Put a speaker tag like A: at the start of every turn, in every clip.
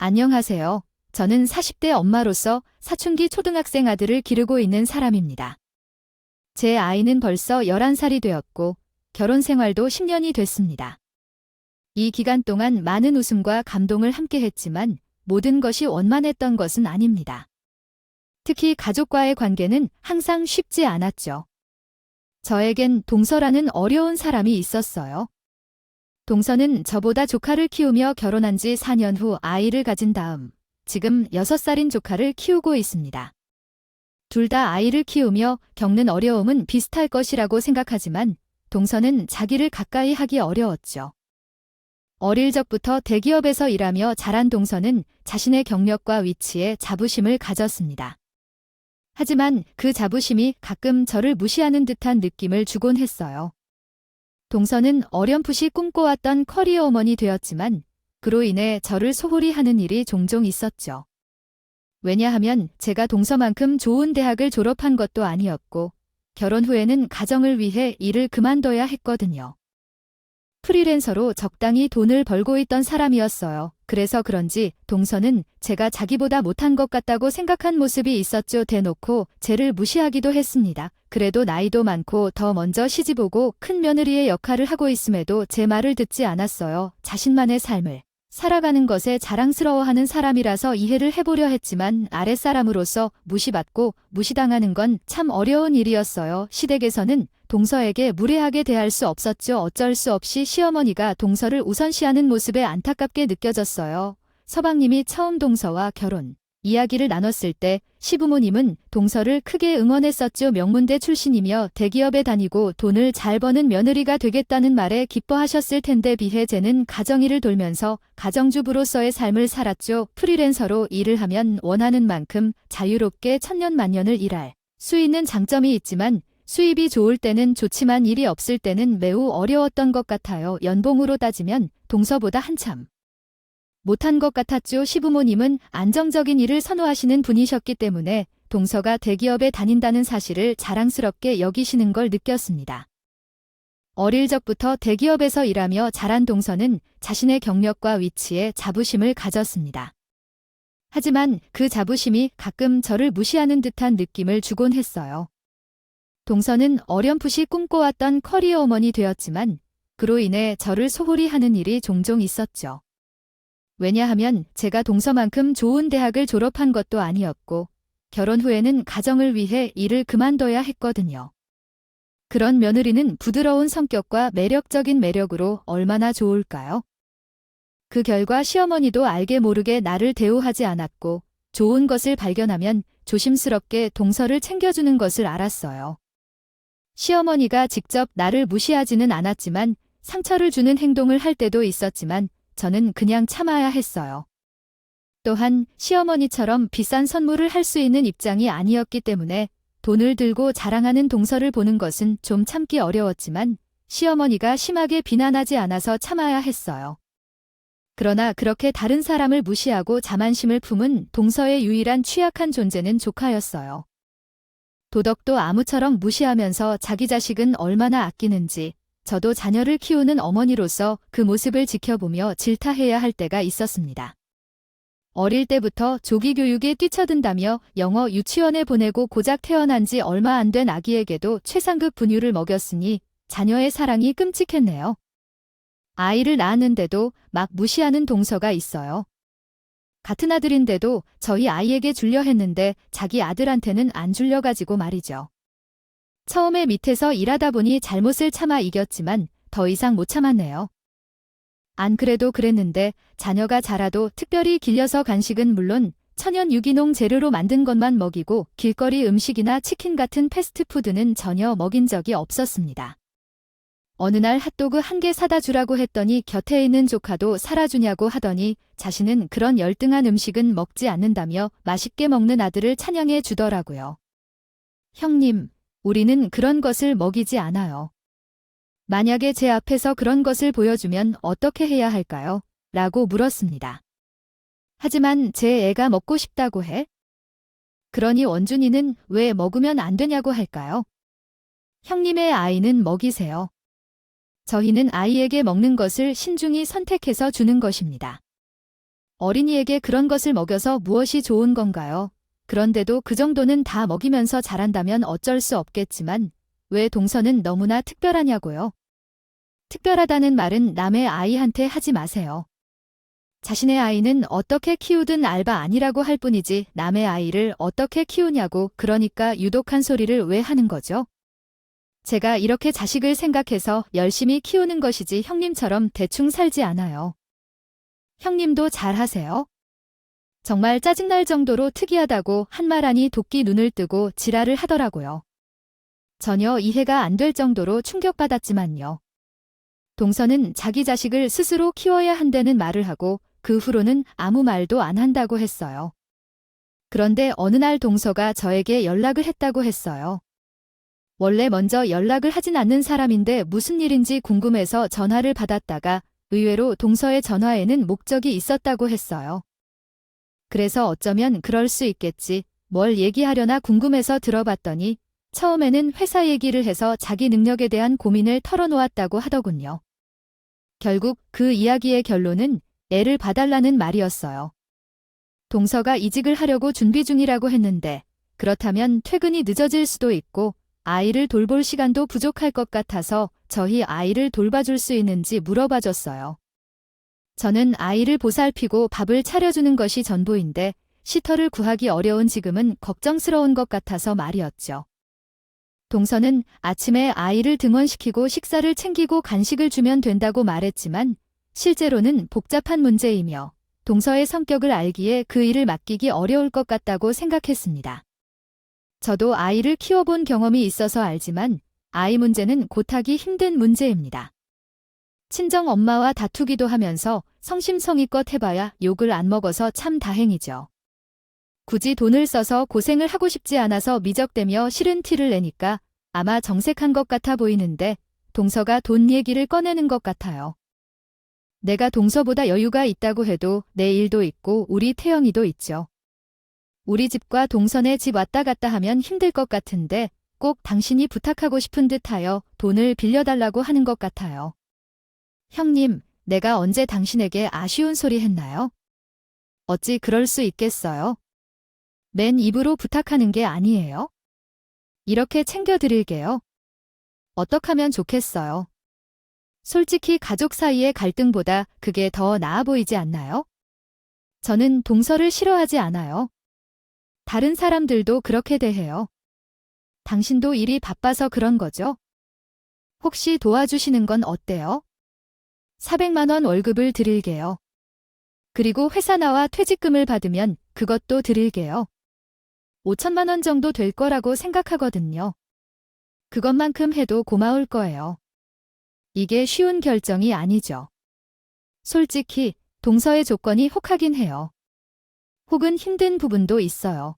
A: 안녕하세요. 저는 40대 엄마로서 사춘기 초등학생 아들을 기르고 있는 사람입니다. 제 아이는 벌써 11살이 되었고 결혼 생활도 10년이 됐습니다. 이 기간 동안 많은 웃음과 감동을 함께 했지만 모든 것이 원만했던 것은 아닙니다. 특히 가족과의 관계는 항상 쉽지 않았죠. 저에겐 동서라는 어려운 사람이 있었어요. 동서는 저보다 조카를 키우며 결혼한 지 4년 후 아이를 가진 다음 지금 6살인 조카를 키우고 있습니다. 둘 다 아이를 키우며 겪는 어려움은 비슷할 것이라고 생각하지만 동서는 자기를 가까이 하기 어려웠죠. 어릴 적부터 대기업에서 일하며 자란 동서는 자신의 경력과 위치에 자부심을 가졌습니다. 하지만 그 자부심이 가끔 저를 무시하는 듯한 느낌을 주곤 했어요. 동서는 어렴풋이 꿈꿔왔던 커리어우먼이 되었지만 그로 인해 저를 소홀히 하는 일이 종종 있었죠. 왜냐하면 제가 동서만큼 좋은 대학을 졸업한 것도 아니었고 결혼 후에는 가정을 위해 일을 그만둬야 했거든요. 프리랜서로 적당히 돈을 벌고 있던 사람이었어요. 그래서 그런지 동서는 제가 자기보다 못한 것 같다고 생각한 모습이 있었죠. 대놓고 쟤를 무시하기도 했습니다. 그래도 나이도 많고 더 먼저 시집오고 큰 며느리의 역할을 하고 있음에도 제 말을 듣지 않았어요. 자신만의 삶을 살아가는 것에 자랑스러워하는 사람이라서 이해를 해보려 했지만 아랫사람으로서 무시받고 무시당하는 건 참 어려운 일이었어요. 시댁에서는 동서에게 무례하게 대할 수 없었죠. 어쩔 수 없이 시어머니가 동서를 우선시하는 모습에 안타깝게 느껴졌어요. 서방님이 처음 동서와 결혼 이야기를 나눴을 때 시부모님은 동서를 크게 응원했었죠. 명문대 출신이며 대기업에 다니고 돈을 잘 버는 며느리가 되겠다는 말에 기뻐하셨을 텐데 비해 쟤는 가정일을 돌면서 가정주부로서의 삶을 살았죠. 프리랜서로 일을 하면 원하는 만큼 자유롭게 천년만년을 일할 수 있는 장점이 있지만 수입이 좋을 때는 좋지만 일이 없을 때는 매우 어려웠던 것 같아요. 연봉으로 따지면 동서보다 한참 못한 것 같았죠. 시부모님은 안정적인 일을 선호하시는 분이셨기 때문에 동서가 대기업에 다닌다는 사실을 자랑스럽게 여기시는 걸 느꼈습니다. 어릴 적부터 대기업에서 일하며 자란 동서는 자신의 경력과 위치에 자부심을 가졌습니다. 하지만 그 자부심이 가끔 저를 무시하는 듯한 느낌을 주곤 했어요. 동서는 어렴풋이 꿈꿔왔던 커리어우먼이 되었지만 그로 인해 저를 소홀히 하는 일이 종종 있었죠. 왜냐하면 제가 동서만큼 좋은 대학을 졸업한 것도 아니었고 결혼 후에는 가정을 위해 일을 그만둬야 했거든요. 그런 며느리는 부드러운 성격과 매력적인 매력으로 얼마나 좋을까요? 그 결과 시어머니도 알게 모르게 나를 대우하지 않았고 좋은 것을 발견하면 조심스럽게 동서를 챙겨주는 것을 알았어요. 시어머니가 직접 나를 무시하지는 않았지만 상처를 주는 행동을 할 때도 있었지만 저는 그냥 참아야 했어요. 또한 시어머니처럼 비싼 선물을 할 수 있는 입장이 아니었기 때문에 돈을 들고 자랑하는 동서를 보는 것은 좀 참기 어려웠지만 시어머니가 심하게 비난하지 않아서 참아야 했어요. 그러나 그렇게 다른 사람을 무시하고 자만심을 품은 동서의 유일한 취약한 존재는 조카였어요. 도덕도 아무처럼 무시하면서 자기 자식은 얼마나 아끼는지 저도 자녀를 키우는 어머니로서 그 모습을 지켜보며 질타해야 할 때가 있었습니다. 어릴 때부터 조기 교육에 뛰쳐든다며 영어 유치원에 보내고 고작 태어난 지 얼마 안 된 아기에게도 최상급 분유를 먹였으니 자녀의 사랑이 끔찍했네요. 아이를 낳았는데도 막 무시하는 동서가 있어요. 같은 아들인데도 저희 아이에게 주려 했는데 자기 아들한테는 안 줄려가지고 말이죠. 처음에 밑에서 일하다 보니 잘못을 참아 이겼지만 더 이상 못 참았네요. 안 그래도 그랬는데 자녀가 자라도 특별히 길려서 간식은 물론 천연 유기농 재료로 만든 것만 먹이고 길거리 음식이나 치킨 같은 패스트푸드는 전혀 먹인 적이 없었습니다. 어느 날 핫도그 1개 사다 주라고 했더니 곁에 있는 조카도 사라주냐고 하더니 자신은 그런 열등한 음식은 먹지 않는다며 맛있게 먹는 아들을 찬양해 주더라고요. 형님, 우리는 그런 것을 먹이지 않아요. 만약에 제 앞에서 그런 것을 보여주면 어떻게 해야 할까요? 라고 물었습니다. 하지만 제 애가 먹고 싶다고 해? 그러니 원준이는 왜 먹으면 안 되냐고 할까요? 형님의 아이는 먹이세요. 저희는 아이에게 먹는 것을 신중히 선택해서 주는 것입니다. 어린이에게 그런 것을 먹여서 무엇이 좋은 건가요? 그런데도 그 정도는 다 먹이면서 자란다면 어쩔 수 없겠지만 왜 동서는 너무나 특별하냐고요? 특별하다는 말은 남의 아이한테 하지 마세요. 자신의 아이는 어떻게 키우든 알바 아니라고 할 뿐이지 남의 아이를 어떻게 키우냐고 그러니까 유독한 소리를 왜 하는 거죠? 제가 이렇게 자식을 생각해서 열심히 키우는 것이지 형님처럼 대충 살지 않아요. 형님도 잘하세요? 정말 짜증날 정도로 특이하다고 한 말 하니 도끼 눈을 뜨고 지랄을 하더라고요. 전혀 이해가 안 될 정도로 충격받았지만요. 동서는 자기 자식을 스스로 키워야 한다는 말을 하고 그 후로는 아무 말도 안 한다고 했어요. 그런데 어느 날 동서가 저에게 연락을 했다고 했어요. 원래 먼저 연락을 하진 않는 사람인데 무슨 일인지 궁금해서 전화를 받았다가 의외로 동서의 전화에는 목적이 있었다고 했어요. 그래서 어쩌면 그럴 수 있겠지, 뭘 얘기하려나 궁금해서 들어봤더니 처음에는 회사 얘기를 해서 자기 능력에 대한 고민을 털어놓았다고 하더군요. 결국 그 이야기의 결론은 애를 봐달라는 말이었어요. 동서가 이직을 하려고 준비 중이라고 했는데 그렇다면 퇴근이 늦어질 수도 있고 아이를 돌볼 시간도 부족할 것 같아서 저희 아이를 돌봐줄 수 있는지 물어봐줬어요. 저는 아이를 보살피고 밥을 차려주는 것이 전부인데 시터를 구하기 어려운 지금은 걱정스러운 것 같아서 말이었죠. 동서는 아침에 아이를 등원시키고 식사를 챙기고 간식을 주면 된다고 말했지만 실제로는 복잡한 문제이며 동서의 성격을 알기에 그 일을 맡기기 어려울 것 같다고 생각했습니다. 저도 아이를 키워본 경험이 있어서 알지만 아이 문제는 곧하기 힘든 문제입니다. 친정 엄마와 다투기도 하면서 성심성의껏 해봐야 욕을 안 먹어서 참 다행이죠. 굳이 돈을 써서 고생을 하고 싶지 않아서 미적대며 싫은 티를 내니까 아마 정색한 것 같아 보이는데 동서가 돈 얘기를 꺼내는 것 같아요. 내가 동서보다 여유가 있다고 해도 내 일도 있고 우리 태영이도 있죠. 우리 집과 동서네 집 왔다 갔다 하면 힘들 것 같은데 꼭 당신이 부탁하고 싶은 듯하여 돈을 빌려달라고 하는 것 같아요. 형님, 내가 언제 당신에게 아쉬운 소리 했나요? 어찌 그럴 수 있겠어요? 맨 입으로 부탁하는 게 아니에요. 이렇게 챙겨드릴게요. 어떡하면 좋겠어요? 솔직히 가족 사이의 갈등보다 그게 더 나아 보이지 않나요? 저는 동서를 싫어하지 않아요. 다른 사람들도 그렇게 대해요. 당신도 일이 바빠서 그런 거죠? 혹시 도와주시는 건 어때요? 400만 원 월급을 드릴게요. 그리고 회사 나와 퇴직금을 받으면 그것도 드릴게요. 5천만 원 정도 될 거라고 생각하거든요. 그것만큼 해도 고마울 거예요. 이게 쉬운 결정이 아니죠. 솔직히 동서의 조건이 혹하긴 해요. 혹은 힘든 부분도 있어요.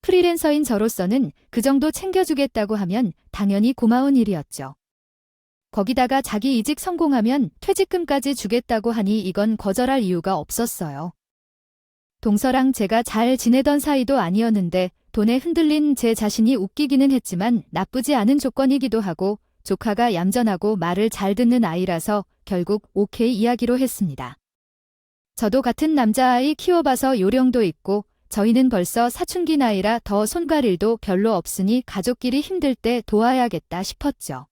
A: 프리랜서인 저로서는 그 정도 챙겨주겠다고 하면 당연히 고마운 일이었죠. 거기다가 자기 이직 성공하면 퇴직금까지 주겠다고 하니 이건 거절할 이유가 없었어요. 동서랑 제가 잘 지내던 사이도 아니었는데 돈에 흔들린 제 자신이 웃기기는 했지만 나쁘지 않은 조건이기도 하고 조카가 얌전하고 말을 잘 듣는 아이라서 결국 오케이 이야기로 했습니다. 저도 같은 남자아이 키워봐서 요령도 있고 저희는 벌써 사춘기 나이라 더 손갈 일도 별로 없으니 가족끼리 힘들 때 도와야겠다 싶었죠.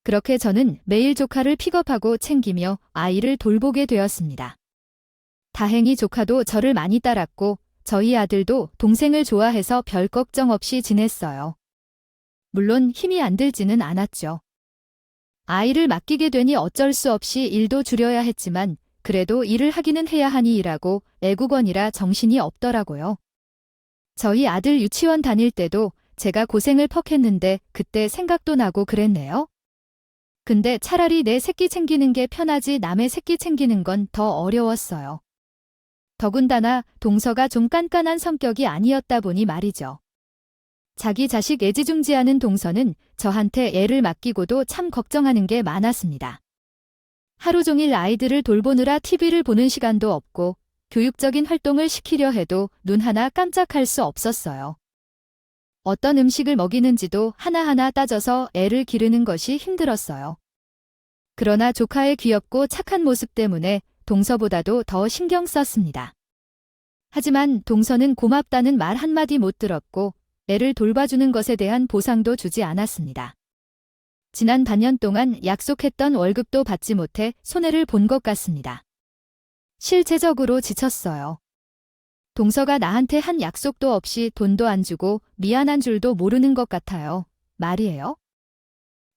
A: 그렇게 저는 매일 조카를 픽업하고 챙기며 아이를 돌보게 되었습니다. 다행히 조카도 저를 많이 따랐고 저희 아들도 동생을 좋아해서 별 걱정 없이 지냈어요. 물론 힘이 안 들지는 않았죠. 아이를 맡기게 되니 어쩔 수 없이 일도 줄여야 했지만 그래도 일을 하기는 해야 하니 일하고 애국원이라 정신이 없더라고요. 저희 아들 유치원 다닐 때도 제가 고생을 퍽 했는데 그때 생각도 나고 그랬네요. 근데 차라리 내 새끼 챙기는 게 편하지 남의 새끼 챙기는 건 더 어려웠어요. 더군다나 동서가 좀 깐깐한 성격이 아니었다 보니 말이죠. 자기 자식 애지중지하는 동서는 저한테 애를 맡기고도 참 걱정하는 게 많았습니다. 하루 종일 아이들을 돌보느라 TV를 보는 시간도 없고 교육적인 활동을 시키려 해도 눈 하나 깜짝할 수 없었어요. 어떤 음식을 먹이는지도 하나하나 따져서 애를 기르는 것이 힘들었어요. 그러나 조카의 귀엽고 착한 모습 때문에 동서보다도 더 신경 썼습니다. 하지만 동서는 고맙다는 말 한마디 못 들었고 애를 돌봐주는 것에 대한 보상도 주지 않았습니다. 지난 반년 동안 약속했던 월급도 받지 못해 손해를 본 것 같습니다. 실제적으로 지쳤어요. 동서가 나한테 한 약속도 없이 돈도 안 주고 미안한 줄도 모르는 것 같아요. 말이에요.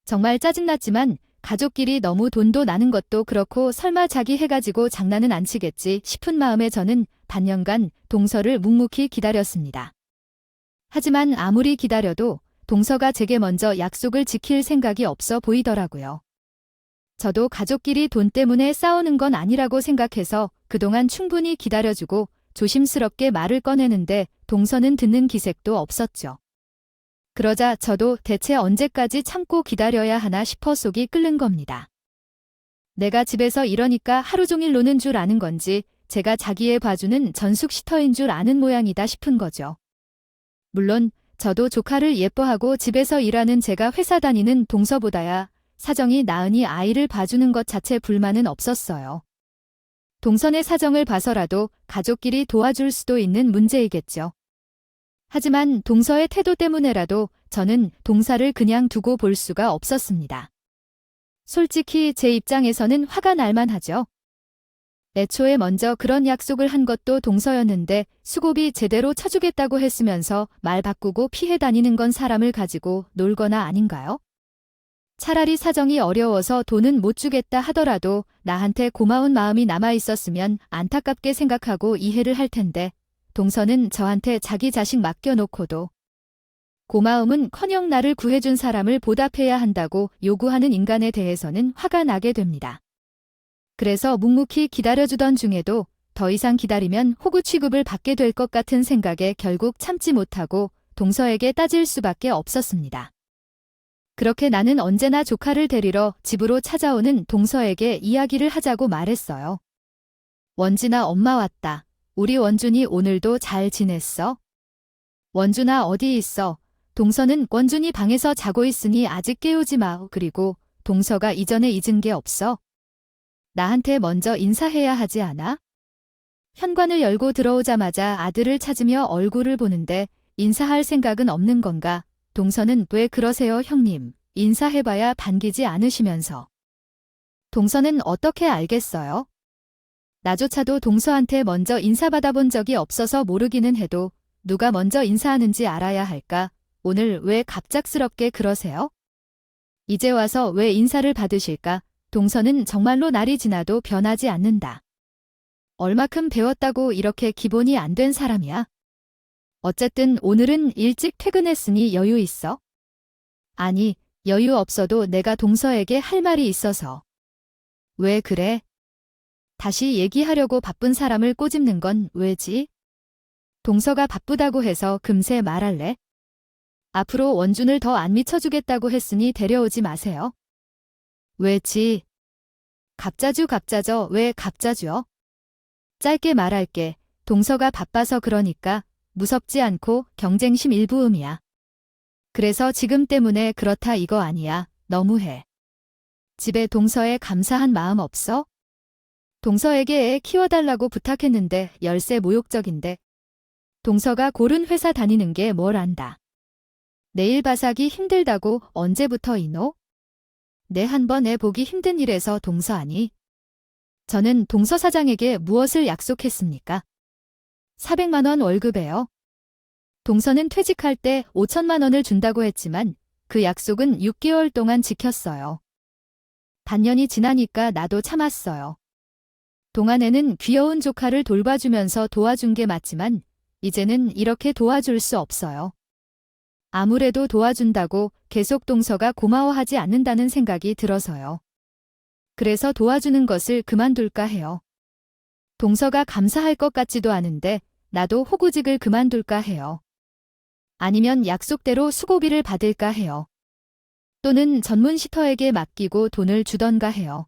A: 정말 짜증났지만 가족끼리 너무 돈도 나는 것도 그렇고 설마 자기 해가지고 장난은 안 치겠지 싶은 마음에 저는 반년간 동서를 묵묵히 기다렸습니다. 하지만 아무리 기다려도 동서가 제게 먼저 약속을 지킬 생각이 없어 보이더라고요. 저도 가족끼리 돈 때문에 싸우는 건 아니라고 생각해서 그동안 충분히 기다려주고 조심스럽게 말을 꺼내는데 동서는 듣는 기색도 없었죠. 그러자 저도 대체 언제까지 참고 기다려야 하나 싶어 속이 끓는 겁니다. 내가 집에서 이러니까 하루 종일 노는 줄 아는 건지 제가 자기애 봐주는 전숙시터인 줄 아는 모양이다 싶은 거죠. 물론 저도 조카를 예뻐하고 집에서 일하는 제가 회사 다니는 동서보다야 사정이 나으니 아이를 봐주는 것 자체 불만은 없었어요. 동선의 사정을 봐서라도 가족끼리 도와줄 수도 있는 문제이겠죠. 하지만 동서의 태도 때문에라도 저는 동사를 그냥 두고 볼 수가 없었습니다. 솔직히 제 입장에서는 화가 날 만하죠. 애초에 먼저 그런 약속을 한 것도 동서였는데 수고비 제대로 쳐주겠다고 했으면서 말 바꾸고 피해 다니는 건 사람을 가지고 놀거나 아닌가요? 차라리 사정이 어려워서 돈은 못 주겠다 하더라도 나한테 고마운 마음이 남아있었으면 안타깝게 생각하고 이해를 할 텐데 동서는 저한테 자기 자식 맡겨놓고도 고마움은커녕 나를 구해준 사람을 보답해야 한다고 요구하는 인간에 대해서는 화가 나게 됩니다. 그래서 묵묵히 기다려주던 중에도 더 이상 기다리면 호구 취급을 받게 될 것 같은 생각에 결국 참지 못하고 동서에게 따질 수밖에 없었습니다. 그렇게 나는 언제나 조카를 데리러 집으로 찾아오는 동서에게 이야기를 하자고 말했어요. 원진아, 엄마 왔다. 우리 원준이 오늘도 잘 지냈어? 원준아, 어디 있어? 동서는 원준이 방에서 자고 있으니 아직 깨우지 마. 그리고 동서가 이전에 잊은 게 없어? 나한테 먼저 인사해야 하지 않아? 현관을 열고 들어오자마자 아들을 찾으며 얼굴을 보는데 인사할 생각은 없는 건가? 동서는 왜 그러세요, 형님? 인사해봐야 반기지 않으시면서. 동서는 어떻게 알겠어요? 나조차도 동서한테 먼저 인사받아본 적이 없어서 모르기는 해도 누가 먼저 인사하는지 알아야 할까? 오늘 왜 갑작스럽게 그러세요? 이제 와서 왜 인사를 받으실까? 동서는 정말로 날이 지나도 변하지 않는다. 얼마큼 배웠다고 이렇게 기본이 안 된 사람이야? 어쨌든 오늘은 일찍 퇴근했으니 여유 있어? 아니, 여유 없어도 내가 동서에게 할 말이 있어서. 왜 그래? 다시 얘기하려고 바쁜 사람을 꼬집는 건 왜지? 동서가 바쁘다고 해서 금세 말할래? 앞으로 원준을 더 안 미쳐주겠다고 했으니 데려오지 마세요. 왜지? 갑자죠. 왜 갑자죠? 짧게 말할게. 동서가 바빠서 그러니까 무섭지 않고 경쟁심 일부음이야. 그래서 지금 때문에 그렇다 이거 아니야. 너무해. 집에 동서에 감사한 마음 없어? 동서에게 애 키워달라고 부탁했는데 열세 모욕적인데. 동서가 고른 회사 다니는 게 뭘 안다. 내일 바사기 힘들다고 언제부터 이노? 내 한 번 애 보기 힘든 일에서 동서 아니? 저는 동서 사장에게 무엇을 약속했습니까? 400만 원 월급에요. 동서는 퇴직할 때 5천만 원을 준다고 했지만 그 약속은 6개월 동안 지켰어요. 반년이 지나니까 나도 참았어요. 동안에는 귀여운 조카를 돌봐주면서 도와준 게 맞지만 이제는 이렇게 도와줄 수 없어요. 아무래도 도와준다고 계속 동서가 고마워하지 않는다는 생각이 들어서요. 그래서 도와주는 것을 그만둘까 해요. 동서가 감사할 것 같지도 않은데 나도 호구직을 그만둘까 해요. 아니면 약속대로 수고비를 받을까 해요. 또는 전문 시터에게 맡기고 돈을 주던가 해요.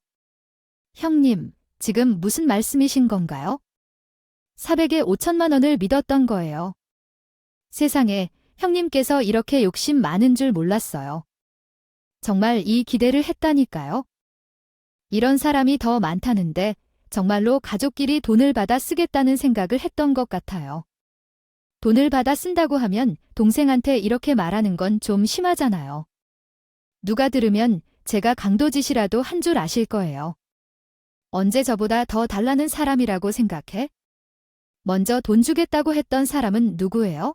A: 형님, 지금 무슨 말씀이신 건가요? 400에 5천만 원을 믿었던 거예요. 세상에, 형님께서 이렇게 욕심 많은 줄 몰랐어요. 정말 이 기대를 했다니까요. 이런 사람이 더 많다는데 정말로 가족끼리 돈을 받아 쓰겠다는 생각을 했던 것 같아요. 돈을 받아 쓴다고 하면 동생한테 이렇게 말하는 건 좀 심하잖아요. 누가 들으면 제가 강도짓이라도 한 줄 아실 거예요. 언제 저보다 더 달라는 사람이라고 생각해? 먼저 돈 주겠다고 했던 사람은 누구예요?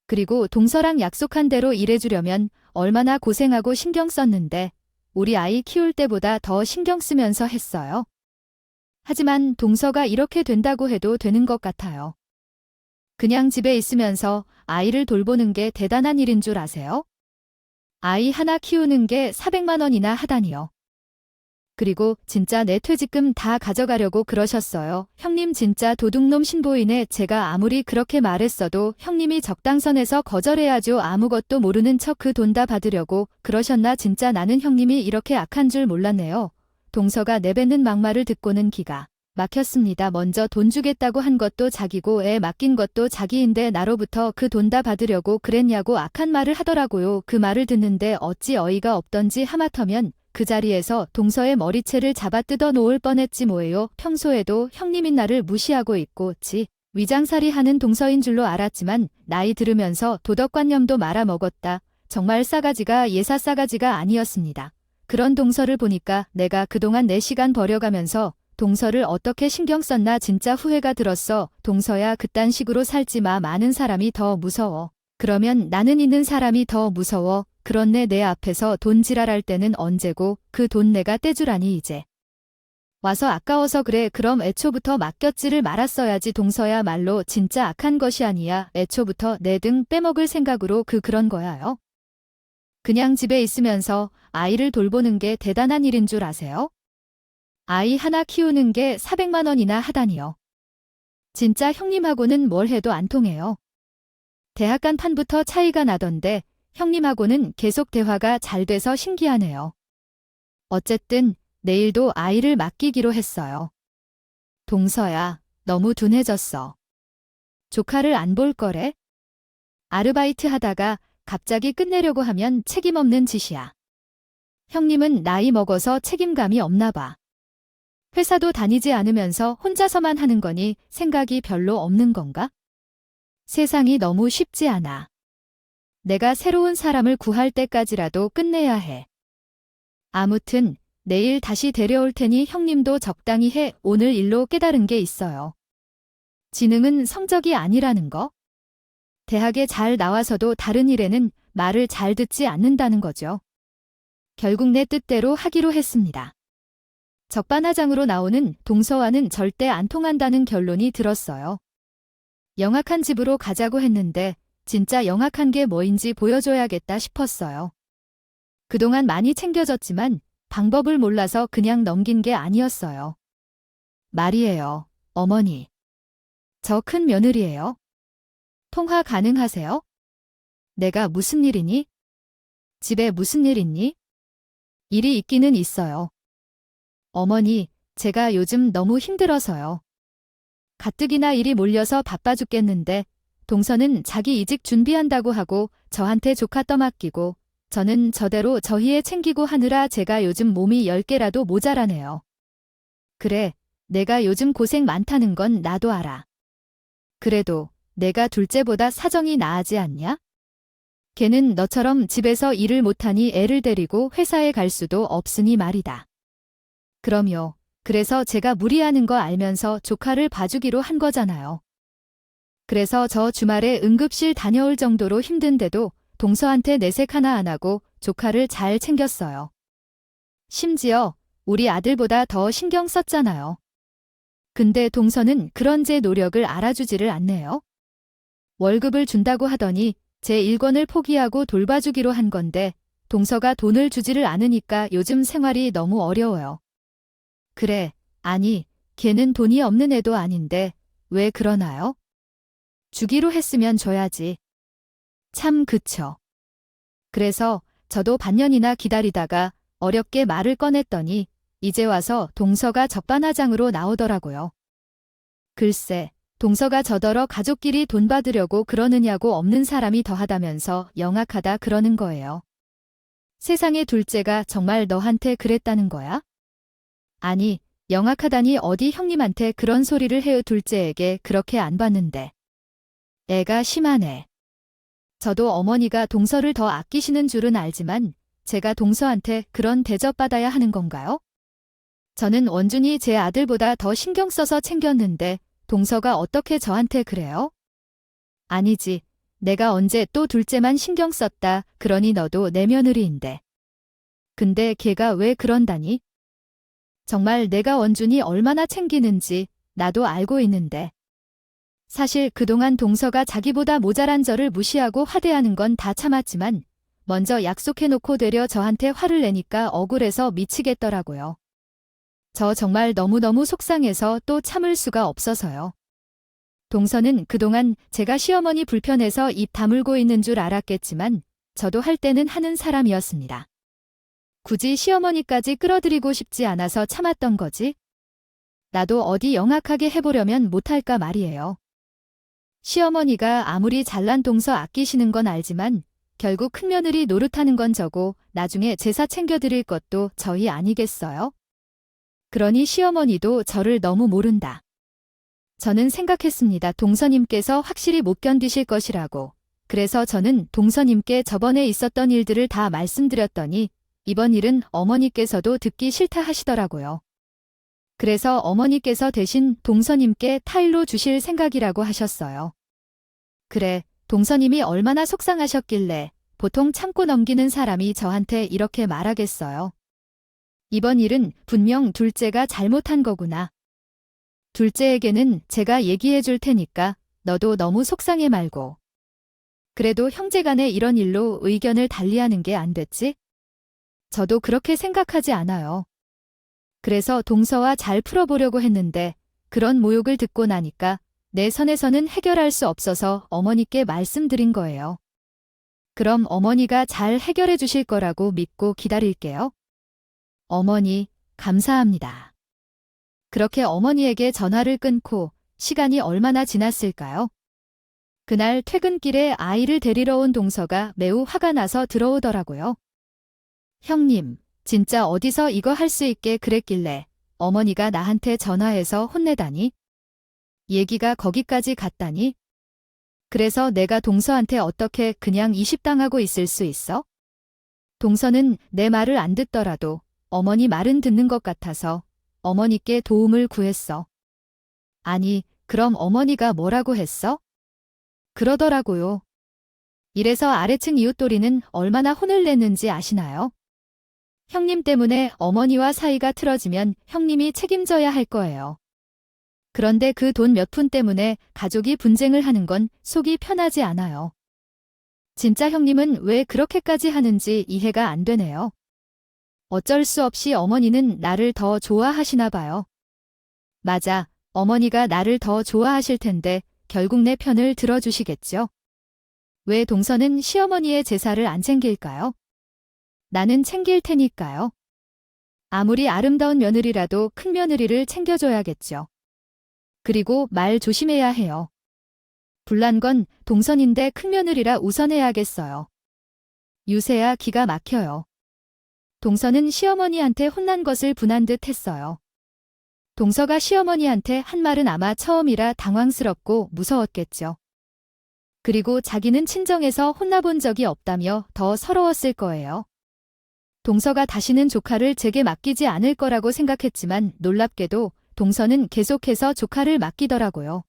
A: 그리고 동서랑 약속한 대로 일해주려면 얼마나 고생하고 신경 썼는데 우리 아이 키울 때보다 더 신경 쓰면서 했어요. 하지만 동서가 이렇게 된다고 해도 되는 것 같아요. 그냥 집에 있으면서 아이를 돌보는 게 대단한 일인 줄 아세요? 아이 하나 키우는 게 400만 원이나 하다니요. 그리고 진짜 내 퇴직금 다 가져가려고 그러셨어요. 형님 진짜 도둑놈 신보이네. 제가 아무리 그렇게 말했어도 형님이 적당선에서 거절해야죠. 아무것도 모르는 척 그 돈 다 받으려고 그러셨나. 진짜 나는 형님이 이렇게 악한 줄 몰랐네요. 동서가 내뱉는 막말을 듣고는 기가 막혔습니다. 먼저 돈 주겠다고 한 것도 자기고 애 맡긴 것도 자기인데 나로부터 그 돈 다 받으려고 그랬냐고 악한 말을 하더라고요. 그 말을 듣는데 어찌 어이가 없던지 하마터면 그 자리에서 동서의 머리채를 잡아 뜯어 놓을 뻔했지 뭐예요. 평소에도 형님인 나를 무시하고 있고 위장살이 하는 동서인 줄로 알았지만 나이 들으면서 도덕관념도 말아먹었다. 정말 싸가지가 예사 싸가지가 아니었습니다. 그런 동서를 보니까 내가 그동안 내 시간 버려가면서 동서를 어떻게 신경 썼나 진짜 후회가 들었어. 동서야 그딴 식으로 살지 마. 많은 사람이 더 무서워. 그러면 나는 있는 사람이 더 무서워. 그렇네. 내 앞에서 돈 지랄할 때는 언제고 그 돈 내가 떼주라니 이제. 와서 아까워서 그래. 그럼 애초부터 맡겼지를 말았어야지. 동서야말로 진짜 악한 것이 아니야. 애초부터 내 등 빼먹을 생각으로 그런 거야요. 그냥 집에 있으면서 아이를 돌보는 게 대단한 일인 줄 아세요? 아이 하나 키우는 게 400만 원이나 하다니요. 진짜 형님하고는 뭘 해도 안 통해요. 대학 간판부터 차이가 나던데 형님하고는 계속 대화가 잘 돼서 신기하네요. 어쨌든 내일도 아이를 맡기기로 했어요. 동서야, 너무 둔해졌어. 조카를 안 볼 거래? 아르바이트 하다가 갑자기 끝내려고 하면 책임 없는 짓이야. 형님은 나이 먹어서 책임감이 없나 봐. 회사도 다니지 않으면서 혼자서만 하는 거니 생각이 별로 없는 건가? 세상이 너무 쉽지 않아. 내가 새로운 사람을 구할 때까지라도 끝내야 해. 아무튼 내일 다시 데려올 테니 형님도 적당히 해. 오늘 일로 깨달은 게 있어요. 지능은 성적이 아니라는 거? 대학에 잘 나와서도 다른 일에는 말을 잘 듣지 않는다는 거죠. 결국 내 뜻대로 하기로 했습니다. 적반하장으로 나오는 동서와는 절대 안 통한다는 결론이 들었어요. 영악한 집으로 가자고 했는데 진짜 영악한 게 뭐인지 보여줘야겠다 싶었어요. 그동안 많이 챙겨졌지만 방법을 몰라서 그냥 넘긴 게 아니었어요. 말이에요, 어머니. 저 큰 며느리예요. 통화 가능하세요? 내가 무슨 일이니? 집에 무슨 일 있니? 일이 있기는 있어요. 어머니, 제가 요즘 너무 힘들어서요. 가뜩이나 일이 몰려서 바빠 죽겠는데 동서는 자기 이직 준비한다고 하고 저한테 조카 떠맡기고 저는 저대로 저희애 챙기고 하느라 제가 요즘 몸이 10개라도 모자라네요. 그래, 내가 요즘 고생 많다는 건 나도 알아. 그래도 내가 둘째보다 사정이 나아지 않냐? 걔는 너처럼 집에서 일을 못하니 애를 데리고 회사에 갈 수도 없으니 말이다. 그럼요. 그래서 제가 무리하는 거 알면서 조카를 봐주기로 한 거잖아요. 그래서 저 주말에 응급실 다녀올 정도로 힘든데도 동서한테 내색 하나 안 하고 조카를 잘 챙겼어요. 심지어 우리 아들보다 더 신경 썼잖아요. 근데 동서는 그런 제 노력을 알아주지를 않네요. 월급을 준다고 하더니 제 일권을 포기하고 돌봐주기로 한 건데 동서가 돈을 주지를 않으니까 요즘 생활이 너무 어려워요. 그래, 아니, 걔는 돈이 없는 애도 아닌데 왜 그러나요? 주기로 했으면 줘야지. 참 그쵸. 그래서 저도 반년이나 기다리다가 어렵게 말을 꺼냈더니 이제 와서 동서가 적반하장으로 나오더라고요. 글쎄, 동서가 저더러 가족끼리 돈 받으려고 그러느냐고 없는 사람이 더하다면서 영악하다 그러는 거예요. 세상에 둘째가 정말 너한테 그랬다는 거야? 아니, 영악하다니 어디 형님한테 그런 소리를 해요. 둘째에게 그렇게 안 봤는데. 애가 심하네. 저도 어머니가 동서를 더 아끼시는 줄은 알지만 제가 동서한테 그런 대접받아야 하는 건가요? 저는 원준이 제 아들보다 더 신경 써서 챙겼는데 동서가 어떻게 저한테 그래요? 아니지. 내가 언제 또 둘째만 신경 썼다. 그러니 너도 내 며느리인데. 근데 걔가 왜 그런다니? 정말 내가 원준이 얼마나 챙기는지 나도 알고 있는데. 사실 그동안 동서가 자기보다 모자란 저를 무시하고 화대하는 건 다 참았지만 먼저 약속해놓고 되려 저한테 화를 내니까 억울해서 미치겠더라고요. 저 정말 너무너무 속상해서 또 참을 수가 없어서요. 동서는 그동안 제가 시어머니 불편해서 입 다물고 있는 줄 알았겠지만 저도 할 때는 하는 사람이었습니다. 굳이 시어머니까지 끌어들이고 싶지 않아서 참았던 거지. 나도 어디 영악하게 해보려면 못할까 말이에요. 시어머니가 아무리 잘난 동서 아끼시는 건 알지만 결국 큰며느리 노릇하는 건 저고 나중에 제사 챙겨드릴 것도 저희 아니겠어요? 그러니 시어머니도 저를 너무 모른다. 저는 생각했습니다. 동서님께서 확실히 못 견디실 것이라고. 그래서 저는 동서님께 저번에 있었던 일들을 다 말씀드렸더니 이번 일은 어머니께서도 듣기 싫다 하시더라고요. 그래서 어머니께서 대신 동서님께 타일로 주실 생각이라고 하셨어요. 그래, 동서님이 얼마나 속상하셨길래 보통 참고 넘기는 사람이 저한테 이렇게 말하겠어요. 이번 일은 분명 둘째가 잘못한 거구나. 둘째에게는 제가 얘기해 줄 테니까 너도 너무 속상해 말고. 그래도 형제간에 이런 일로 의견을 달리하는 게 안 됐지? 저도 그렇게 생각하지 않아요. 그래서 동서와 잘 풀어보려고 했는데 그런 모욕을 듣고 나니까 내 선에서는 해결할 수 없어서 어머니께 말씀드린 거예요. 그럼 어머니가 잘 해결해 주실 거라고 믿고 기다릴게요. 어머니, 감사합니다. 그렇게 어머니에게 전화를 끊고 시간이 얼마나 지났을까요? 그날 퇴근길에 아이를 데리러 온 동서가 매우 화가 나서 들어오더라고요. 형님, 진짜 어디서 이거 할 수 있게 그랬길래 어머니가 나한테 전화해서 혼내다니? 얘기가 거기까지 갔다니? 그래서 내가 동서한테 어떻게 그냥 이십당하고 있을 수 있어? 동서는 내 말을 안 듣더라도 어머니 말은 듣는 것 같아서 어머니께 도움을 구했어. 아니, 그럼 어머니가 뭐라고 했어? 그러더라고요. 이래서 아래층 이웃돌이는 얼마나 혼을 냈는지 아시나요? 형님 때문에 어머니와 사이가 틀어지면 형님이 책임져야 할 거예요. 그런데 그 돈 몇 푼 때문에 가족이 분쟁을 하는 건 속이 편하지 않아요. 진짜 형님은 왜 그렇게까지 하는지 이해가 안 되네요. 어쩔 수 없이 어머니는 나를 더 좋아하시나 봐요. 맞아, 어머니가 나를 더 좋아하실 텐데 결국 내 편을 들어주시겠죠? 왜 동서는 시어머니의 제사를 안 챙길까요? 나는 챙길 테니까요. 아무리 아름다운 며느리라도 큰 며느리를 챙겨줘야겠죠. 그리고 말 조심해야 해요. 불난 건 동선인데 큰 며느리라 우선해야겠어요. 유세야 기가 막혀요. 동서는 시어머니한테 혼난 것을 분한 듯 했어요. 동서가 시어머니한테 한 말은 아마 처음이라 당황스럽고 무서웠겠죠. 그리고 자기는 친정에서 혼나본 적이 없다며 더 서러웠을 거예요. 동서가 다시는 조카를 제게 맡기지 않을 거라고 생각했지만 놀랍게도 동서는 계속해서 조카를 맡기더라고요.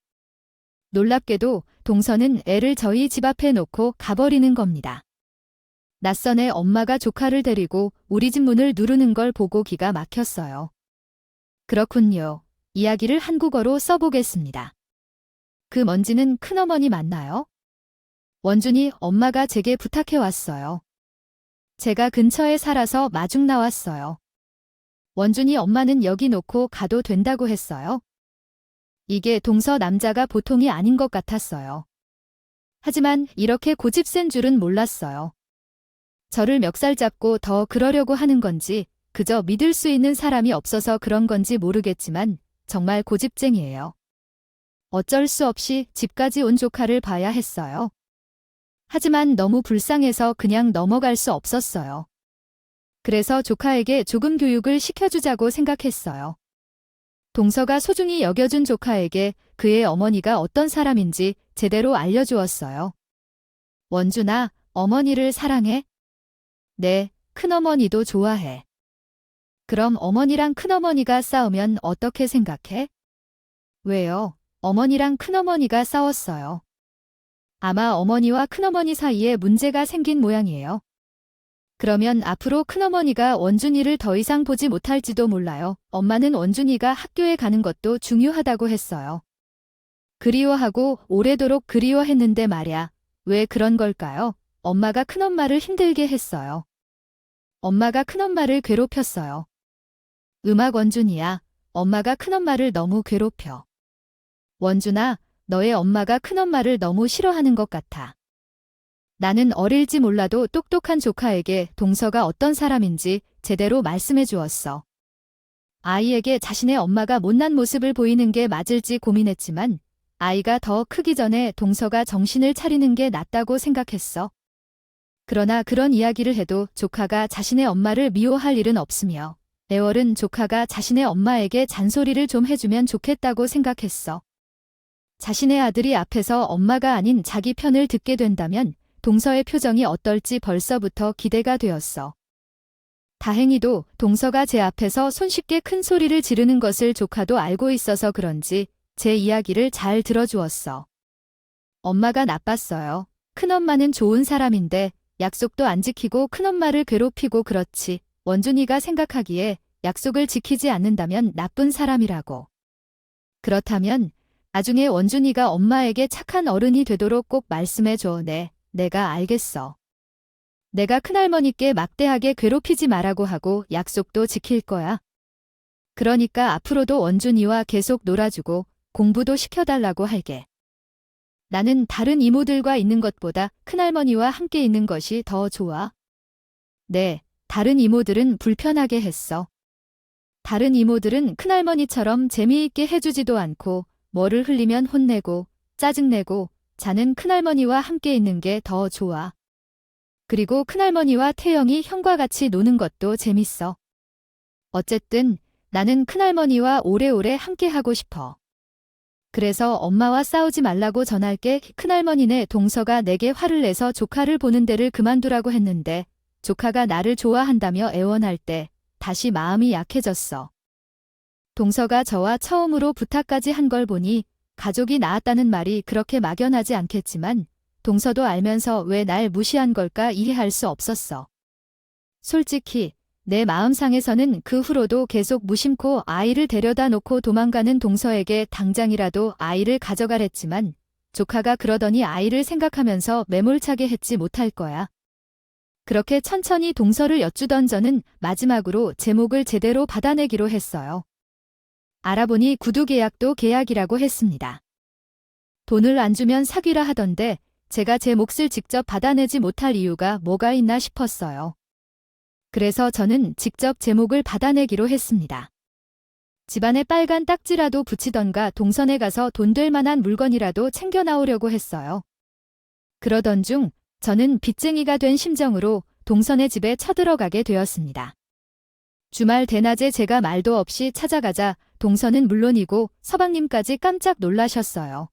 A: 놀랍게도 동서는 애를 저희 집 앞에 놓고 가버리는 겁니다. 낯선 애 엄마가 조카를 데리고 우리 집 문을 누르는 걸 보고 기가 막혔어요. 그렇군요. 이야기를 한국어로 써보겠습니다. 그 먼지는 큰어머니 맞나요? 원준이 엄마가 제게 부탁해왔어요. 제가 근처에 살아서 마중 나왔어요. 원준이 엄마는 여기 놓고 가도 된다고 했어요. 이게 동서 남자가 보통이 아닌 것 같았어요. 하지만 이렇게 고집센 줄은 몰랐어요. 저를 멱살 잡고 더 그러려고 하는 건지 그저 믿을 수 있는 사람이 없어서 그런 건지 모르겠지만 정말 고집쟁이에요. 어쩔 수 없이 집까지 온 조카를 봐야 했어요. 하지만 너무 불쌍해서 그냥 넘어갈 수 없었어요. 그래서 조카에게 조금 교육을 시켜주자고 생각했어요. 동서가 소중히 여겨준 조카에게 그의 어머니가 어떤 사람인지 제대로 알려주었어요. 원준아, 어머니를 사랑해? 네, 큰어머니도 좋아해. 그럼 어머니랑 큰어머니가 싸우면 어떻게 생각해? 왜요? 어머니랑 큰어머니가 싸웠어요. 아마 어머니와 큰어머니 사이에 문제가 생긴 모양이에요. 그러면 앞으로 큰어머니가 원준이를 더 이상 보지 못할지도 몰라요. 엄마는 원준이가 학교에 가는 것도 중요하다고 했어요. 그리워하고 오래도록 그리워했는데 말야. 왜 그런 걸까요? 엄마가 큰엄마를 힘들게 했어요. 엄마가 큰엄마를 괴롭혔어요. 음악 원준이야. 엄마가 큰엄마를 너무 괴롭혀. 원준아, 너의 엄마가 큰엄마를 너무 싫어하는 것 같아. 나는 어릴지 몰라도 똑똑한 조카에게 동서가 어떤 사람인지 제대로 말씀해 주었어. 아이에게 자신의 엄마가 못난 모습을 보이는 게 맞을지 고민했지만 아이가 더 크기 전에 동서가 정신을 차리는 게 낫다고 생각했어. 그러나 그런 이야기를 해도 조카가 자신의 엄마를 미워할 일은 없으며 애월은 조카가 자신의 엄마에게 잔소리를 좀 해주면 좋겠다고 생각했어. 자신의 아들이 앞에서 엄마가 아닌 자기 편을 듣게 된다면 동서의 표정이 어떨지 벌써부터 기대가 되었어. 다행히도 동서가 제 앞에서 손쉽게 큰 소리를 지르는 것을 조카도 알고 있어서 그런지 제 이야기를 잘 들어주었어. 엄마가 나빴어요. 큰엄마는 좋은 사람인데 약속도 안 지키고 큰엄마를 괴롭히고 그렇지. 원준이가 생각하기에 약속을 지키지 않는다면 나쁜 사람이라고. 그렇다면 나중에 원준이가 엄마에게 착한 어른이 되도록 꼭 말씀해줘. 네, 내가 알겠어. 내가 큰할머니께 막대하게 괴롭히지 말라고 하고 약속도 지킬 거야. 그러니까 앞으로도 원준이와 계속 놀아주고 공부도 시켜달라고 할게. 나는 다른 이모들과 있는 것보다 큰할머니와 함께 있는 것이 더 좋아. 네, 다른 이모들은 불편하게 했어. 다른 이모들은 큰할머니처럼 재미있게 해주지도 않고 뭐를 흘리면 혼내고 짜증내고 자는 큰할머니와 함께 있는 게 더 좋아. 그리고 큰할머니와 태영이 형과 같이 노는 것도 재밌어. 어쨌든 나는 큰할머니와 오래오래 함께 하고 싶어. 그래서 엄마와 싸우지 말라고 전할게. 큰할머니네 동서가 내게 화를 내서 조카를 보는 데를 그만두라고 했는데 조카가 나를 좋아한다며 애원할 때 다시 마음이 약해졌어. 동서가 저와 처음으로 부탁까지 한 걸 보니 가족이 나았다는 말이 그렇게 막연하지 않겠지만 동서도 알면서 왜 날 무시한 걸까 이해할 수 없었어. 솔직히 내 마음상에서는 그 후로도 계속 무심코 아이를 데려다 놓고 도망가는 동서에게 당장이라도 아이를 가져가랬지만 조카가 그러더니 아이를 생각하면서 매몰차게 했지 못할 거야. 그렇게 천천히 동서를 엿주던 저는 마지막으로 제목을 제대로 받아내기로 했어요. 알아보니 구두 계약도 계약이라고 했습니다. 돈을 안 주면 사귀라 하던데 제가 제 몫을 직접 받아내지 못할 이유가 뭐가 있나 싶었어요. 그래서 저는 직접 제목을 받아내기로 했습니다. 집안에 빨간 딱지라도 붙이던가 동선에 가서 돈 될 만한 물건이라도 챙겨 나오려고 했어요. 그러던 중 저는 빚쟁이가 된 심정으로 동선의 집에 쳐들어가게 되었습니다. 주말 대낮에 제가 말도 없이 찾아가자 동선은 물론이고 서방님까지 깜짝 놀라셨어요.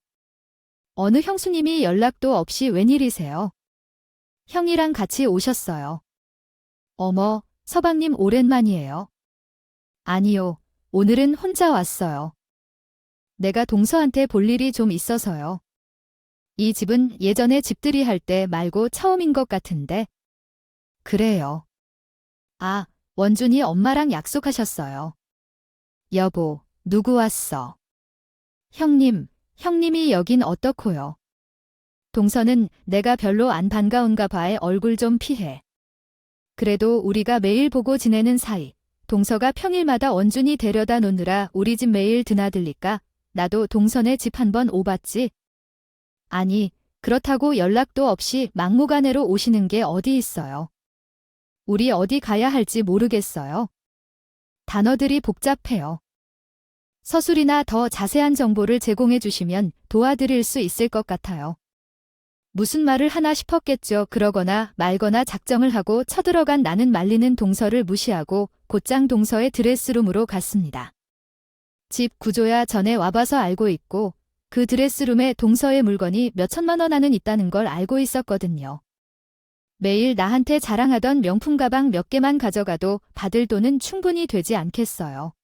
A: 어느 형수님이 연락도 없이 웬일이세요? 형이랑 같이 오셨어요. 어머, 서방님 오랜만이에요. 아니요, 오늘은 혼자 왔어요. 내가 동서한테 볼 일이 좀 있어서요. 이 집은 예전에 집들이 할 때 말고 처음인 것 같은데. 그래요. 아, 원준이 엄마랑 약속하셨어요. 여보, 누구 왔어? 형님, 형님이 여긴 어떻고요? 동서는 내가 별로 안 반가운가 봐에 얼굴 좀 피해. 그래도 우리가 매일 보고 지내는 사이, 동서가 평일마다 원준이 데려다 놓느라 우리 집 매일 드나들니까 나도 동선의 집 한번 오봤지. 아니, 그렇다고 연락도 없이 막무가내로 오시는 게 어디 있어요. 우리 어디 가야 할지 모르겠어요. 단어들이 복잡해요. 서술이나 더 자세한 정보를 제공해 주시면 도와드릴 수 있을 것 같아요. 무슨 말을 하나 싶었겠죠. 그러거나 말거나 작정을 하고 쳐들어간 나는 말리는 동서를 무시하고 곧장 동서의 드레스룸으로 갔습니다. 집 구조야 전에 와봐서 알고 있고 그 드레스룸에 동서의 물건이 몇 천만 원 안은 있다는 걸 알고 있었거든요. 매일 나한테 자랑하던 명품 가방 몇 개만 가져가도 받을 돈은 충분히 되지 않겠어요.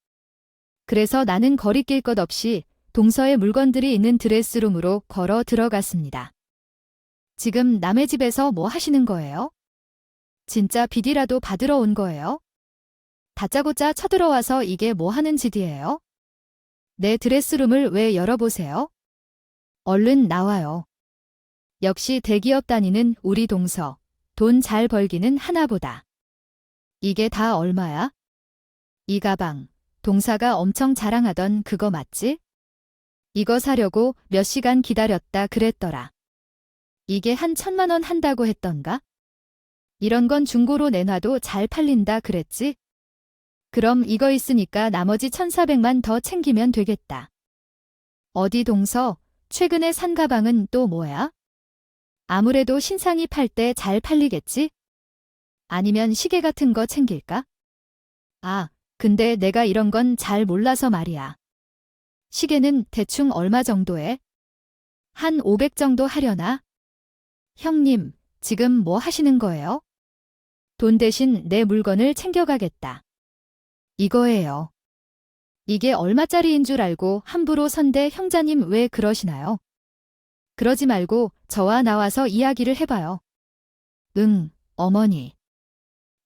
A: 그래서 나는 거리낄 것 없이 동서의 물건들이 있는 드레스룸으로 걸어 들어갔습니다. 지금 남의 집에서 뭐 하시는 거예요? 진짜 비디라도 받으러 온 거예요? 다짜고짜 쳐들어와서 이게 뭐 하는 짓이에요? 내 드레스룸을 왜 열어보세요? 얼른 나와요. 역시 대기업 다니는 우리 동서. 돈 잘 벌기는 하나보다. 이게 다 얼마야? 이 가방, 동사가 엄청 자랑하던 그거 맞지? 이거 사려고 몇 시간 기다렸다 그랬더라. 이게 한 1,000만 원 한다고 했던가? 이런 건 중고로 내놔도 잘 팔린다 그랬지? 그럼 이거 있으니까 나머지 1,400만 더 챙기면 되겠다. 어디 동서, 최근에 산 가방은 또 뭐야? 아무래도 신상이 팔 때 잘 팔리겠지? 아니면 시계 같은 거 챙길까? 아, 근데 내가 이런 건 잘 몰라서 말이야. 시계는 대충 얼마 정도에? 한 500 정도 하려나? 형님, 지금 뭐 하시는 거예요? 돈 대신 내 물건을 챙겨가겠다. 이거예요. 이게 얼마짜리인 줄 알고 함부로 선대 형자님 왜 그러시나요? 그러지 말고 저와 나와서 이야기를 해봐요. 응, 어머니.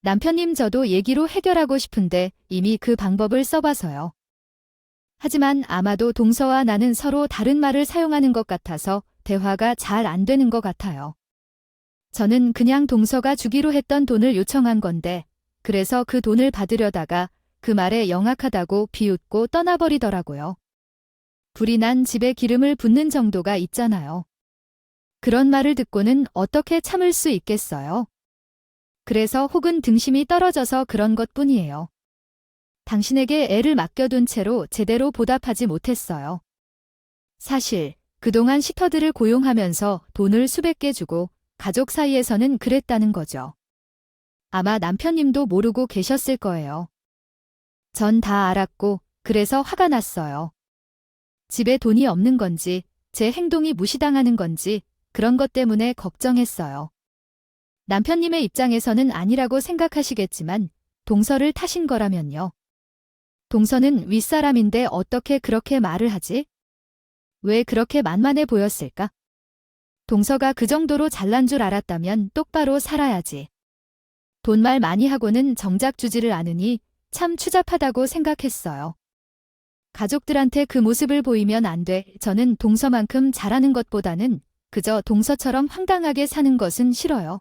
A: 남편님 저도 얘기로 해결하고 싶은데 이미 그 방법을 써봐서요. 하지만 아마도 동서와 나는 서로 다른 말을 사용하는 것 같아서 대화가 잘 안 되는 것 같아요. 저는 그냥 동서가 주기로 했던 돈을 요청한 건데 그래서 그 돈을 받으려다가 그 말에 영악하다고 비웃고 떠나버리더라고요. 불이 난 집에 기름을 붓는 정도가 있잖아요. 그런 말을 듣고는 어떻게 참을 수 있겠어요? 그래서 혹은 등심이 떨어져서 그런 것뿐이에요. 당신에게 애를 맡겨둔 채로 제대로 보답하지 못했어요. 사실 그동안 시터들을 고용하면서 돈을 수백 개 주고 가족 사이에서는 그랬다는 거죠. 아마 남편님도 모르고 계셨을 거예요. 전 다 알았고 그래서 화가 났어요. 집에 돈이 없는 건지 제 행동이 무시당하는 건지 그런 것 때문에 걱정했어요. 남편님의 입장에서는 아니라고 생각하시겠지만 동서를 타신 거라면요. 동서는 윗사람인데 어떻게 그렇게 말을 하지? 왜 그렇게 만만해 보였을까? 동서가 그 정도로 잘난 줄 알았다면 똑바로 살아야지. 돈말 많이 하고는 정작 주지를 않으니 참 추잡하다고 생각했어요. 가족들한테 그 모습을 보이면 안 돼. 저는 동서만큼 잘하는 것보다는 그저 동서처럼 황당하게 사는 것은 싫어요.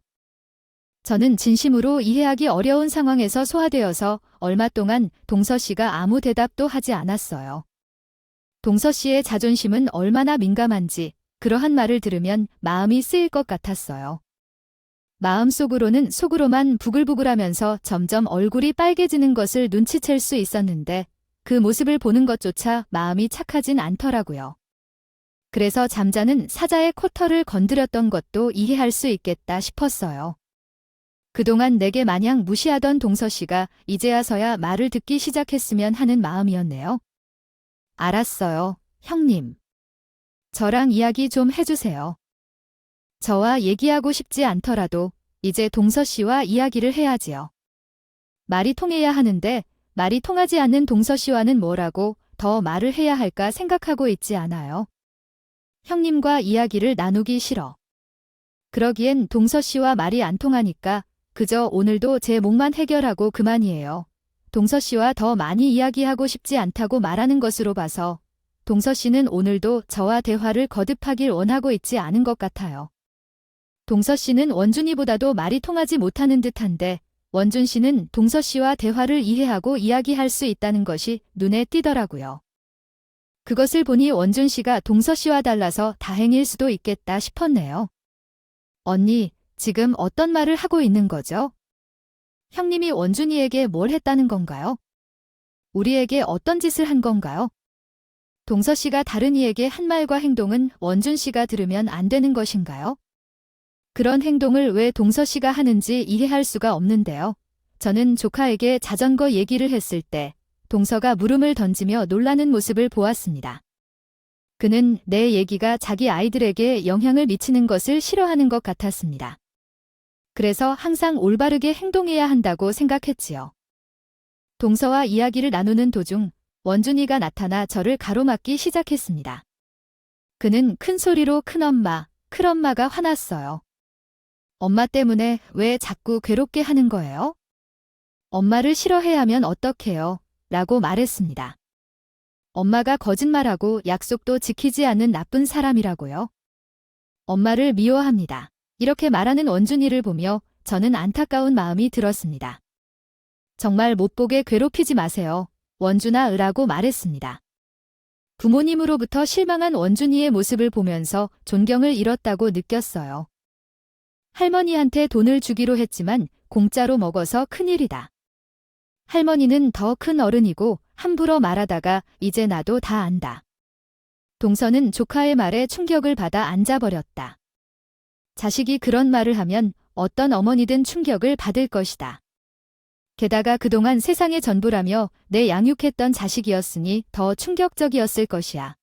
A: 저는 진심으로 이해하기 어려운 상황에서 소화되어서 얼마 동안 동서 씨가 아무 대답도 하지 않았어요. 동서 씨의 자존심은 얼마나 민감한지 그러한 말을 들으면 마음이 쓰일 것 같았어요. 마음속으로는 속으로만 부글부글하면서 점점 얼굴이 빨개지는 것을 눈치챌 수 있었는데 그 모습을 보는 것조차 마음이 착하진 않더라고요. 그래서 잠자는 사자의 코털을 건드렸던 것도 이해할 수 있겠다 싶었어요. 그동안 내게 마냥 무시하던 동서 씨가 이제야서야 말을 듣기 시작했으면 하는 마음이었네요. 알았어요, 형님. 저랑 이야기 좀 해주세요. 저와 얘기하고 싶지 않더라도 이제 동서 씨와 이야기를 해야지요. 말이 통해야 하는데 말이 통하지 않는 동서 씨와는 뭐라고 더 말을 해야 할까 생각하고 있지 않아요. 형님과 이야기를 나누기 싫어. 그러기엔 동서 씨와 말이 안 통하니까 그저 오늘도 제 몫만 해결하고 그만이에요. 동서 씨와 더 많이 이야기하고 싶지 않다고 말하는 것으로 봐서 동서 씨는 오늘도 저와 대화를 거듭하길 원하고 있지 않은 것 같아요. 동서 씨는 원준이보다도 말이 통하지 못하는 듯한데 원준 씨는 동서 씨와 대화를 이해하고 이야기할 수 있다는 것이 눈에 띄더라고요. 그것을 보니 원준 씨가 동서 씨와 달라서 다행일 수도 있겠다 싶었네요. 언니, 지금 어떤 말을 하고 있는 거죠? 형님이 원준이에게 뭘 했다는 건가요? 우리에게 어떤 짓을 한 건가요? 동서 씨가 다른 이에게 한 말과 행동은 원준 씨가 들으면 안 되는 것인가요? 그런 행동을 왜 동서 씨가 하는지 이해할 수가 없는데요. 저는 조카에게 자전거 얘기를 했을 때 동서가 물음을 던지며 놀라는 모습을 보았습니다. 그는 내 얘기가 자기 아이들에게 영향을 미치는 것을 싫어하는 것 같았습니다. 그래서 항상 올바르게 행동해야 한다고 생각했지요. 동서와 이야기를 나누는 도중 원준이가 나타나 저를 가로막기 시작했습니다. 그는 큰 소리로 큰엄마가 화났어요. 엄마 때문에 왜 자꾸 괴롭게 하는 거예요? 엄마를 싫어해 하면 어떡해요? 라고 말했습니다. 엄마가 거짓말하고 약속도 지키지 않는 나쁜 사람이라고요. 엄마를 미워합니다. 이렇게 말하는 원준이를 보며 저는 안타까운 마음이 들었습니다. 정말 못 보게 괴롭히지 마세요. 원준아 으라고 말했습니다. 부모님으로부터 실망한 원준이의 모습을 보면서 존경을 잃었다고 느꼈어요. 할머니한테 돈을 주기로 했지만 공짜로 먹어서 큰일이다. 할머니는 더 큰 어른이고 함부로 말하다가 이제 나도 다 안다. 동서는 조카의 말에 충격을 받아 앉아버렸다. 자식이 그런 말을 하면 어떤 어머니든 충격을 받을 것이다. 게다가 그동안 세상의 전부라며 내 양육했던 자식이었으니 더 충격적이었을 것이야.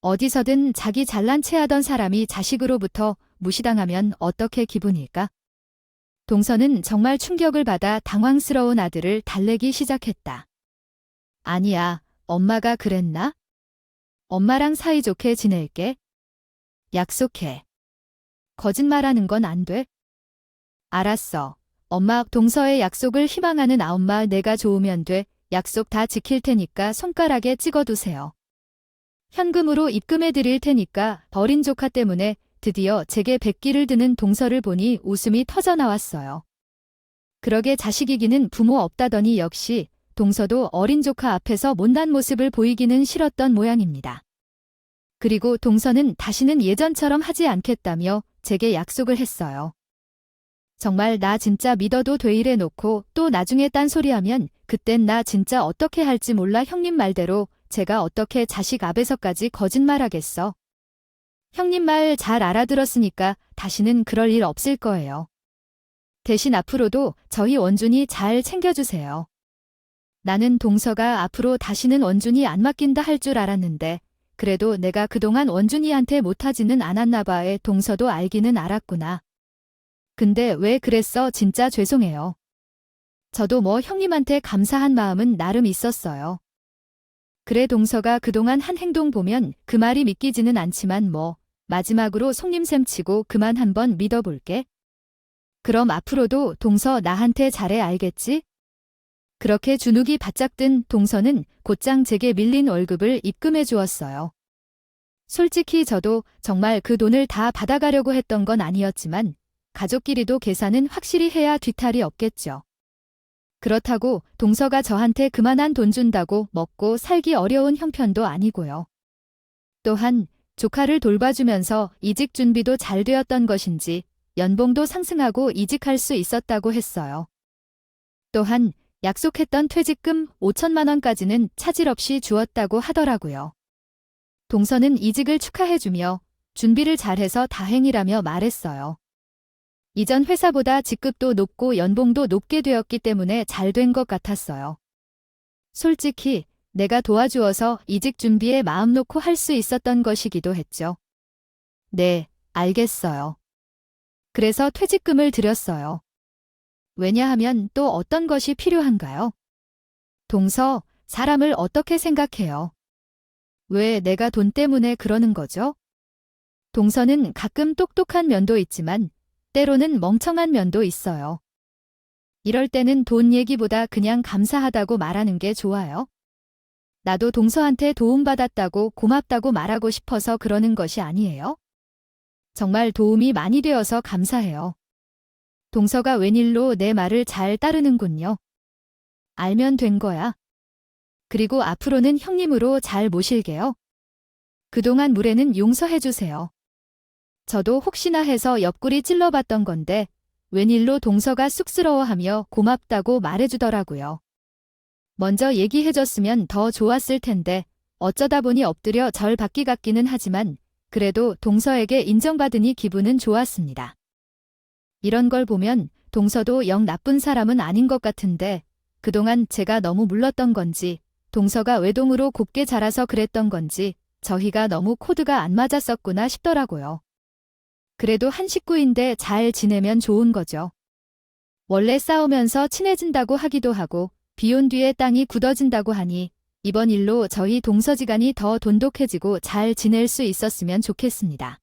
A: 어디서든 자기 잘난 체 하던 사람이 자식으로부터 무시당하면 어떻게 기분일까? 동서는 정말 충격을 받아 당황스러운 아들을 달래기 시작했다. 아니야, 엄마가 그랬나? 엄마랑 사이좋게 지낼게. 약속해. 거짓말하는 건 안 돼? 알았어. 엄마, 동서의 약속을 희망하는 아엄마 내가 좋으면 돼. 약속 다 지킬 테니까 손가락에 찍어두세요. 현금으로 입금해 드릴 테니까 버린 조카 때문에 드디어 제게 백기를 드는 동서를 보니 웃음이 터져 나왔어요. 그러게 자식이기는 부모 없다더니 역시 동서도 어린 조카 앞에서 못난 모습을 보이기는 싫었던 모양입니다. 그리고 동서는 다시는 예전처럼 하지 않겠다며 제게 약속을 했어요. 정말 나 진짜 믿어도 돼 이래 놓고 또 나중에 딴소리하면 그땐 나 진짜 어떻게 할지 몰라. 형님 말대로 제가 어떻게 자식 앞에서까지 거짓말하겠어. 형님 말 잘 알아들었으니까 다시는 그럴 일 없을 거예요. 대신 앞으로도 저희 원준이 잘 챙겨주세요. 나는 동서가 앞으로 다시는 원준이 안 맡긴다 할 줄 알았는데 그래도 내가 그동안 원준이한테 못하지는 않았나 봐에 동서도 알기는 알았구나. 근데 왜 그랬어? 진짜 죄송해요. 저도 뭐 형님한테 감사한 마음은 나름 있었어요. 그래 동서가 그동안 한 행동 보면 그 말이 믿기지는 않지만 뭐 마지막으로 속님샘 치고 그만 한번 믿어볼게. 그럼 앞으로도 동서 나한테 잘해 알겠지? 그렇게 주눅이 바짝 든 동서는 곧장 제게 밀린 월급을 입금해 주었어요. 솔직히 저도 정말 그 돈을 다 받아가려고 했던 건 아니었지만 가족끼리도 계산은 확실히 해야 뒤탈이 없겠죠. 그렇다고 동서가 저한테 그만한 돈 준다고 먹고 살기 어려운 형편도 아니고요. 또한 조카를 돌봐주면서 이직 준비도 잘 되었던 것인지 연봉도 상승하고 이직할 수 있었다고 했어요. 또한 약속했던 퇴직금 5천만 원까지는 차질 없이 주었다고 하더라고요. 동서는 이직을 축하해주며 준비를 잘해서 다행이라며 말했어요. 이전 회사보다 직급도 높고 연봉도 높게 되었기 때문에 잘 된 것 같았어요. 솔직히 내가 도와주어서 이직 준비에 마음 놓고 할 수 있었던 것이기도 했죠. 네, 알겠어요. 그래서 퇴직금을 드렸어요. 왜냐하면 또 어떤 것이 필요한가요? 동서, 사람을 어떻게 생각해요? 왜 내가 돈 때문에 그러는 거죠? 동서는 가끔 똑똑한 면도 있지만 때로는 멍청한 면도 있어요. 이럴 때는 돈 얘기보다 그냥 감사하다고 말하는 게 좋아요. 나도 동서한테 도움받았다고 고맙다고 말하고 싶어서 그러는 것이 아니에요. 정말 도움이 많이 되어서 감사해요. 동서가 웬일로 내 말을 잘 따르는군요. 알면 된 거야. 그리고 앞으로는 형님으로 잘 모실게요. 그동안 무례는 용서해주세요. 저도 혹시나 해서 옆구리 찔러봤던 건데 웬일로 동서가 쑥스러워하며 고맙다고 말해주더라고요. 먼저 얘기해줬으면 더 좋았을 텐데 어쩌다 보니 엎드려 절 받기 같기는 하지만 그래도 동서에게 인정받으니 기분은 좋았습니다. 이런 걸 보면 동서도 영 나쁜 사람은 아닌 것 같은데 그동안 제가 너무 물렀던 건지, 동서가 외동으로 곱게 자라서 그랬던 건지, 저희가 너무 코드가 안 맞았었구나 싶더라고요. 그래도 한 식구인데 잘 지내면 좋은 거죠. 원래 싸우면서 친해진다고 하기도 하고, 비온 뒤에 땅이 굳어진다고 하니, 이번 일로 저희 동서지간이 더 돈독해지고 잘 지낼 수 있었으면 좋겠습니다.